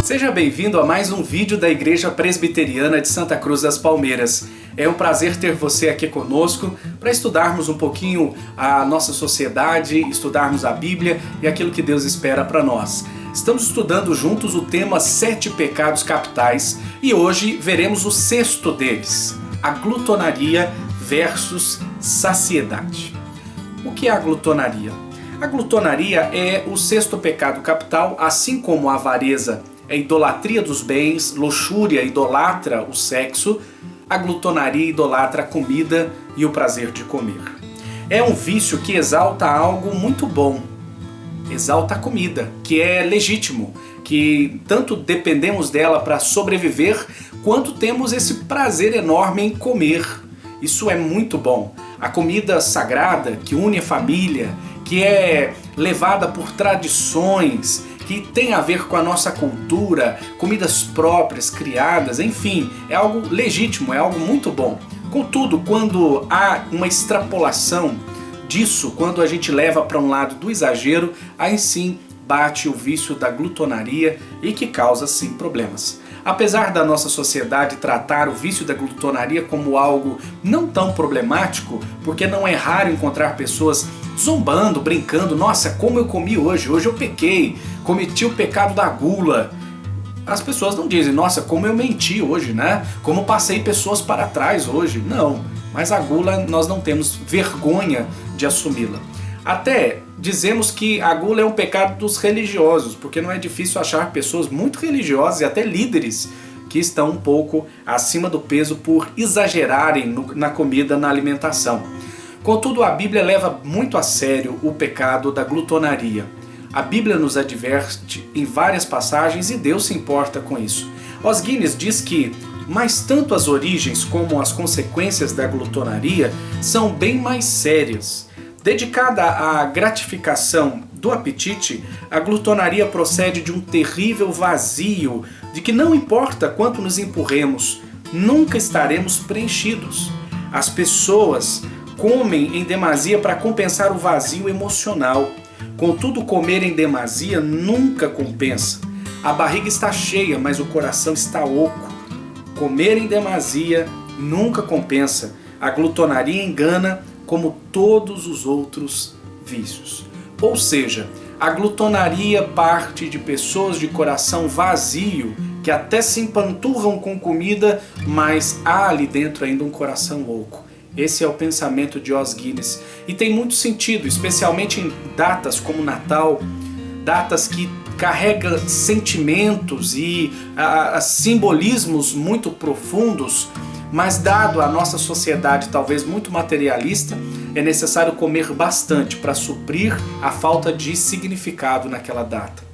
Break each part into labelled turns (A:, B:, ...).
A: Seja bem-vindo a mais um vídeo da Igreja Presbiteriana de Santa Cruz das Palmeiras. É um prazer ter você aqui conosco para estudarmos um pouquinho a nossa sociedade, estudarmos a Bíblia e aquilo que Deus espera para nós. Estamos estudando juntos o tema 7 pecados capitais e hoje veremos o sexto deles, a glutonaria versus saciedade. O que é a glutonaria? A glutonaria é o sexto pecado capital, assim como a avareza é idolatria dos bens, luxúria idolatra o sexo, a glutonaria idolatra a comida e o prazer de comer. É um vício que exalta algo muito bom, exalta a comida, que é legítimo, que tanto dependemos dela para sobreviver, quanto temos esse prazer enorme em comer. Isso é muito bom. A comida sagrada que une a família, que é levada por tradições, que tem a ver com a nossa cultura, comidas próprias, criadas, enfim, é algo legítimo, é algo muito bom. Contudo, quando há uma extrapolação disso, quando a gente leva para um lado do exagero, aí sim bate o vício da glutonaria e que causa sim problemas. Apesar da nossa sociedade tratar o vício da glutonaria como algo não tão problemático, porque não é raro encontrar pessoas zombando, brincando, nossa, como eu comi hoje eu pequei, cometi o pecado da gula. As pessoas não dizem, nossa, como eu menti hoje, né? Como passei pessoas para trás hoje. Não, mas a gula nós não temos vergonha de assumi-la. Até dizemos que a gula é um pecado dos religiosos, porque não é difícil achar pessoas muito religiosas e até líderes que estão um pouco acima do peso por exagerarem na comida, na alimentação. Contudo, a Bíblia leva muito a sério o pecado da glutonaria. A Bíblia nos adverte em várias passagens e Deus se importa com isso. Os Guinness diz que, mas tanto as origens como as consequências da glutonaria são bem mais sérias. Dedicada à gratificação do apetite, a glutonaria procede de um terrível vazio de que não importa quanto nos empurremos, nunca estaremos preenchidos. As pessoas comem em demasia para compensar o vazio emocional. Contudo, comer em demasia nunca compensa. A barriga está cheia, mas o coração está oco. Comer em demasia nunca compensa. A glutonaria engana como todos os outros vícios. Ou seja, a glutonaria parte de pessoas de coração vazio, que até se empanturram com comida, mas há ali dentro ainda um coração oco. Esse é o pensamento de Os Guinness. E tem muito sentido, especialmente em datas como Natal, datas que carregam sentimentos e simbolismos muito profundos, mas dado a nossa sociedade talvez muito materialista, é necessário comer bastante para suprir a falta de significado naquela data.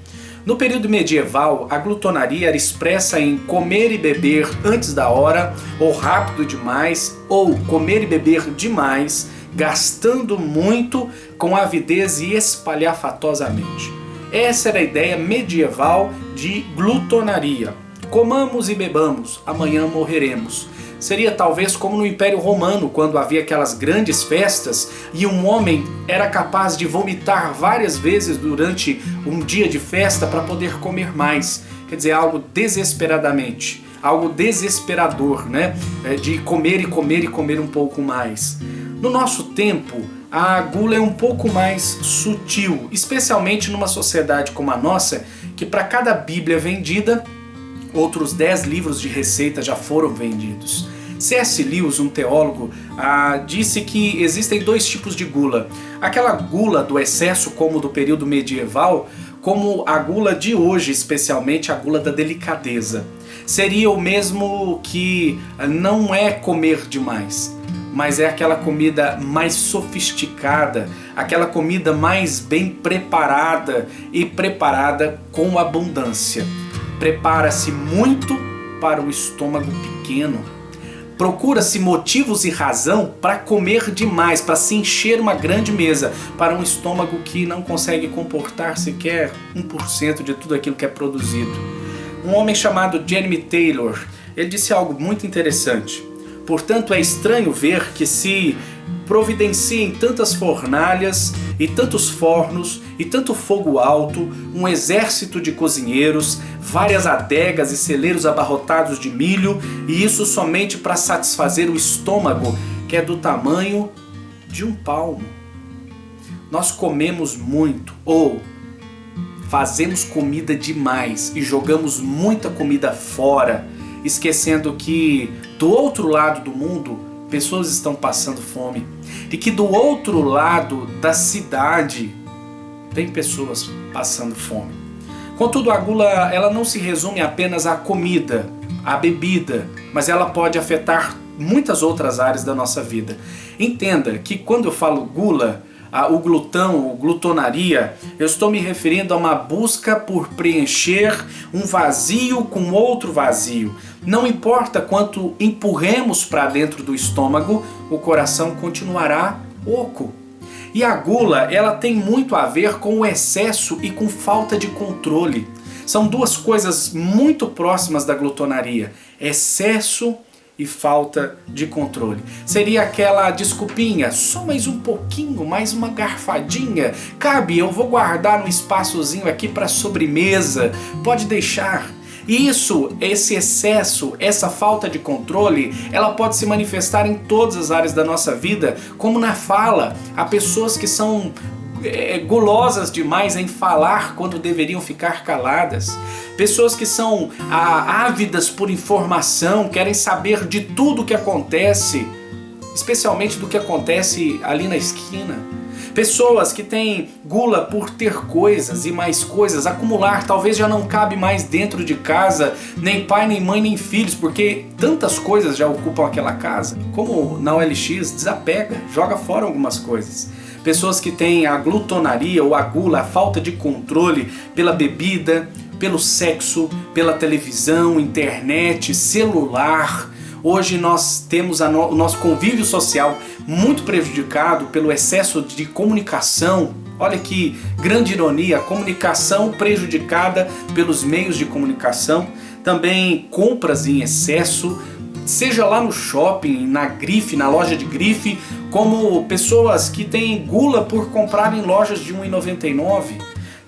A: No período medieval, a glutonaria era expressa em comer e beber antes da hora, ou rápido demais, ou comer e beber demais, gastando muito com avidez e espalhafatosamente. Essa era a ideia medieval de glutonaria. Comamos e bebamos, amanhã morreremos. Seria talvez como no Império Romano, quando havia aquelas grandes festas e um homem era capaz de vomitar várias vezes durante um dia de festa para poder comer mais. Quer dizer, algo desesperadamente, algo desesperador, né? De comer e comer e comer um pouco mais. No nosso tempo, a gula é um pouco mais sutil, especialmente numa sociedade como a nossa, que para cada Bíblia vendida, outros 10 livros de receita já foram vendidos. C.S. Lewis, um teólogo, disse que existem 2 tipos de gula. Aquela gula do excesso, como do período medieval, como a gula de hoje, especialmente a gula da delicadeza. Seria o mesmo que não é comer demais, mas é aquela comida mais sofisticada, aquela comida mais bem preparada e preparada com abundância. Prepara-se muito para o estômago pequeno. Procura-se motivos e razão para comer demais, para se encher uma grande mesa, para um estômago que não consegue comportar sequer 1% de tudo aquilo que é produzido. Um homem chamado Jeremy Taylor, ele disse algo muito interessante. Portanto, é estranho ver que se providencia em tantas fornalhas e tantos fornos e tanto fogo alto, um exército de cozinheiros, várias adegas e celeiros abarrotados de milho, e isso somente para satisfazer o estômago, que é do tamanho de um palmo. Nós comemos muito, ou fazemos comida demais e jogamos muita comida fora, esquecendo que do outro lado do mundo pessoas estão passando fome e que do outro lado da cidade tem pessoas passando fome. Contudo, a gula ela não se resume apenas à comida, à bebida, mas ela pode afetar muitas outras áreas da nossa vida. Entenda que quando eu falo gula, o glutão, ou glutonaria, eu estou me referindo a uma busca por preencher um vazio com outro vazio. Não importa quanto empurremos para dentro do estômago, o coração continuará oco. E a gula, ela tem muito a ver com o excesso e com falta de controle. São duas coisas muito próximas da glutonaria: excesso e falta de controle. Seria aquela desculpinha, só mais um pouquinho, mais uma garfadinha, cabe, eu vou guardar um espaçozinho aqui para sobremesa, pode deixar. Isso, esse excesso, essa falta de controle, ela pode se manifestar em todas as áreas da nossa vida, como na fala. Há pessoas que são gulosas demais em falar quando deveriam ficar caladas. Pessoas que são ávidas por informação, querem saber de tudo o que acontece, especialmente do que acontece ali na esquina. Pessoas que têm gula por ter coisas e mais coisas, acumular, talvez já não cabe mais dentro de casa, nem pai, nem mãe, nem filhos, porque tantas coisas já ocupam aquela casa. Como na OLX, desapega, joga fora algumas coisas. Pessoas que têm a glutonaria ou a gula, a falta de controle pela bebida, pelo sexo, pela televisão, internet, celular. Hoje nós temos o nosso convívio social muito prejudicado pelo excesso de comunicação. Olha que grande ironia, a comunicação prejudicada pelos meios de comunicação. Também compras em excesso, seja lá no shopping, na grife, na loja de grife, como pessoas que têm gula por comprar em lojas de R$ 1,99.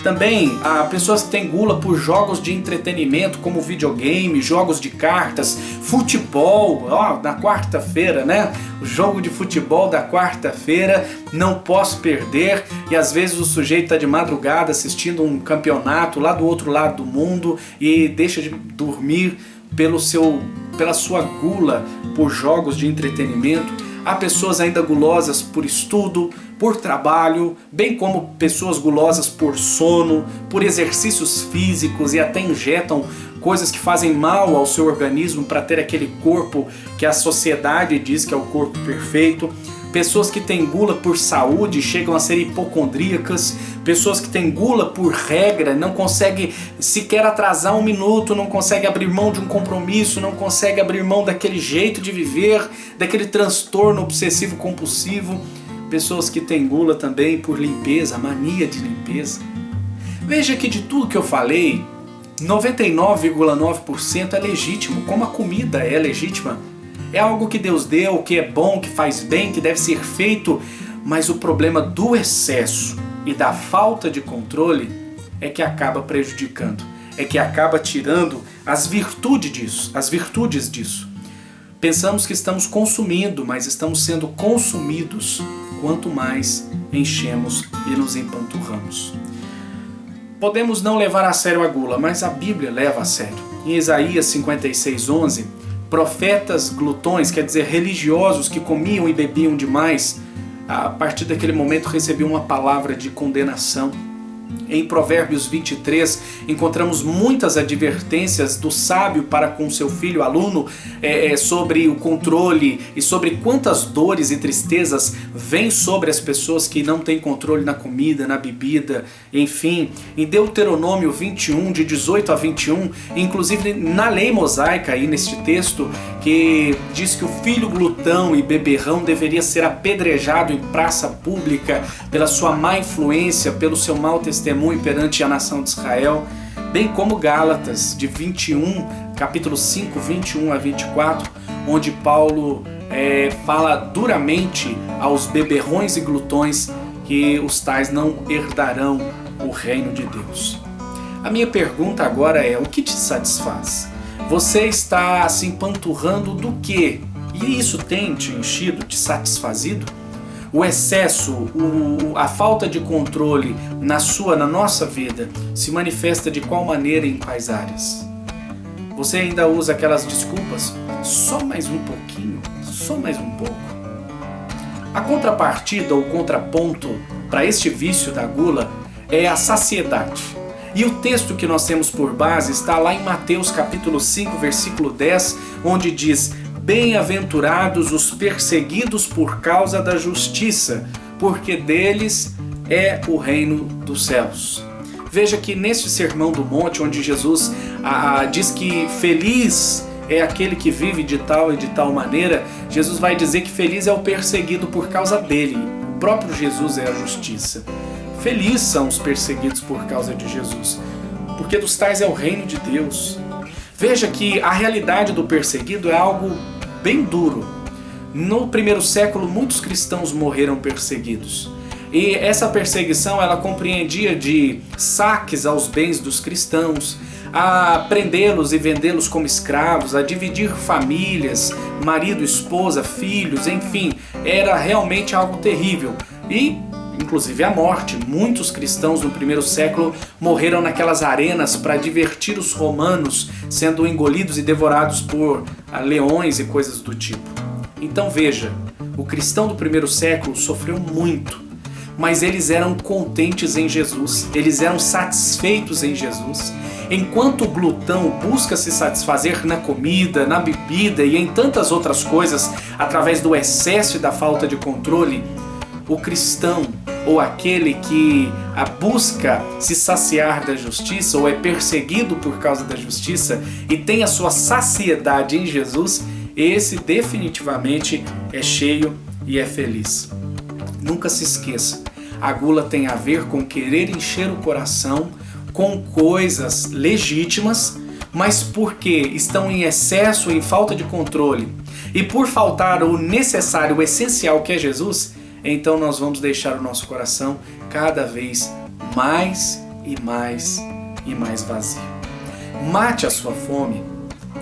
A: Também há pessoas que têm gula por jogos de entretenimento, como videogame, jogos de cartas, futebol, na quarta-feira, né? O jogo de futebol da quarta-feira, não posso perder, e às vezes o sujeito está de madrugada assistindo um campeonato lá do outro lado do mundo e deixa de dormir pela sua gula por jogos de entretenimento. Há pessoas ainda gulosas por estudo, por trabalho, bem como pessoas gulosas por sono, por exercícios físicos e até injetam coisas que fazem mal ao seu organismo para ter aquele corpo que a sociedade diz que é o corpo perfeito. Pessoas que têm gula por saúde chegam a ser hipocondríacas. Pessoas que têm gula por regra, não conseguem sequer atrasar um minuto, não conseguem abrir mão de um compromisso, não conseguem abrir mão daquele jeito de viver, daquele transtorno obsessivo compulsivo. Pessoas que têm gula também por limpeza, mania de limpeza. Veja que de tudo que eu falei, 99,9% é legítimo, como a comida é legítima. É algo que Deus deu, que é bom, que faz bem, que deve ser feito, mas o problema do excesso e da falta de controle é que acaba prejudicando, é que acaba tirando as virtudes disso. Pensamos que estamos consumindo, mas estamos sendo consumidos quanto mais enchemos e nos empanturramos. Podemos não levar a sério a gula, mas a Bíblia leva a sério. Em Isaías 56:11, profetas glutões, quer dizer, religiosos que comiam e bebiam demais, a partir daquele momento recebiam uma palavra de condenação. Em Provérbios 23, encontramos muitas advertências do sábio para com seu filho aluno sobre o controle e sobre quantas dores e tristezas vêm sobre as pessoas que não têm controle na comida, na bebida, enfim. Em Deuteronômio 21, de 18 a 21, inclusive na lei mosaica, aí neste texto, que diz que o filho glutão e beberrão deveria ser apedrejado em praça pública pela sua má influência, pelo seu mau testemunho perante a nação de Israel, bem como Gálatas de 21, capítulo 5, 21 a 24, onde Paulo fala duramente aos beberrões e glutões que os tais não herdarão o reino de Deus. A minha pergunta agora é: o que te satisfaz? Você está se empanturrando do quê? E isso tem te enchido, te satisfazido? O excesso, a falta de controle na nossa vida se manifesta de qual maneira e em quais áreas? Você ainda usa aquelas desculpas? Só mais um pouquinho, só mais um pouco. A contrapartida ou contraponto para este vício da gula é a saciedade. E o texto que nós temos por base está lá em Mateus capítulo 5, versículo 10, onde diz: bem-aventurados os perseguidos por causa da justiça, porque deles é o reino dos céus. Veja que neste Sermão do Monte, onde Jesus diz que feliz é aquele que vive de tal e de tal maneira, Jesus vai dizer que feliz é o perseguido por causa dele. O próprio Jesus é a justiça. Felizes são os perseguidos por causa de Jesus, porque dos tais é o reino de Deus. Veja que a realidade do perseguido é algo bem duro. No primeiro século, muitos cristãos morreram perseguidos. E essa perseguição, ela compreendia de saques aos bens dos cristãos, a prendê-los e vendê-los como escravos, a dividir famílias, marido, esposa, filhos, enfim, era realmente algo terrível. E inclusive a morte. Muitos cristãos no primeiro século morreram naquelas arenas para divertir os romanos, sendo engolidos e devorados por leões e coisas do tipo. Então veja, o cristão do primeiro século sofreu muito, mas eles eram contentes em Jesus, eles eram satisfeitos em Jesus. Enquanto o glutão busca se satisfazer na comida, na bebida e em tantas outras coisas através do excesso e da falta de controle, o cristão, ou aquele que busca se saciar da justiça, ou é perseguido por causa da justiça e tem a sua saciedade em Jesus, esse definitivamente é cheio e é feliz. Nunca se esqueça, a gula tem a ver com querer encher o coração com coisas legítimas, mas porque estão em excesso, em falta de controle, e por faltar o necessário, o essencial que é Jesus, então nós vamos deixar o nosso coração cada vez mais e mais e mais vazio. Mate a sua fome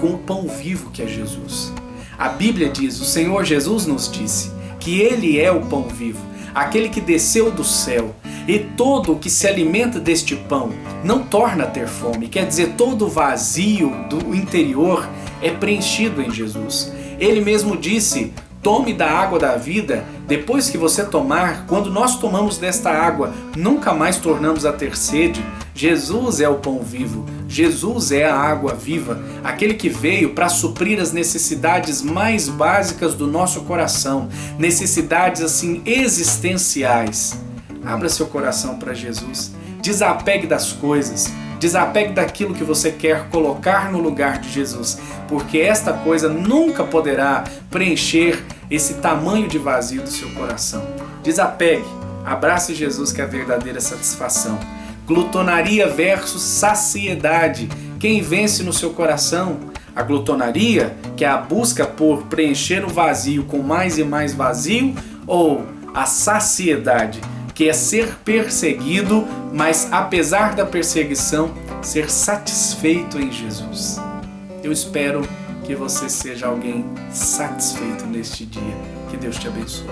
A: com o pão vivo que é Jesus. A Bíblia diz, o Senhor Jesus nos disse que Ele é o pão vivo, aquele que desceu do céu, e todo o que se alimenta deste pão não torna a ter fome, quer dizer, todo o vazio do interior é preenchido em Jesus. Ele mesmo disse: tome da água da vida, depois que você tomar, quando nós tomamos desta água, nunca mais tornamos a ter sede. Jesus é o pão vivo, Jesus é a água viva, aquele que veio para suprir as necessidades mais básicas do nosso coração, necessidades assim existenciais. Abra seu coração para Jesus, desapegue das coisas, desapegue daquilo que você quer colocar no lugar de Jesus, porque esta coisa nunca poderá preencher esse tamanho de vazio do seu coração. Desapegue, abrace Jesus, que é a verdadeira satisfação. Glutonaria versus saciedade. Quem vence no seu coração? A glutonaria, que é a busca por preencher o vazio com mais e mais vazio, ou a saciedade, que é ser perseguido, mas apesar da perseguição, ser satisfeito em Jesus. Eu espero que você seja alguém satisfeito neste dia. Que Deus te abençoe.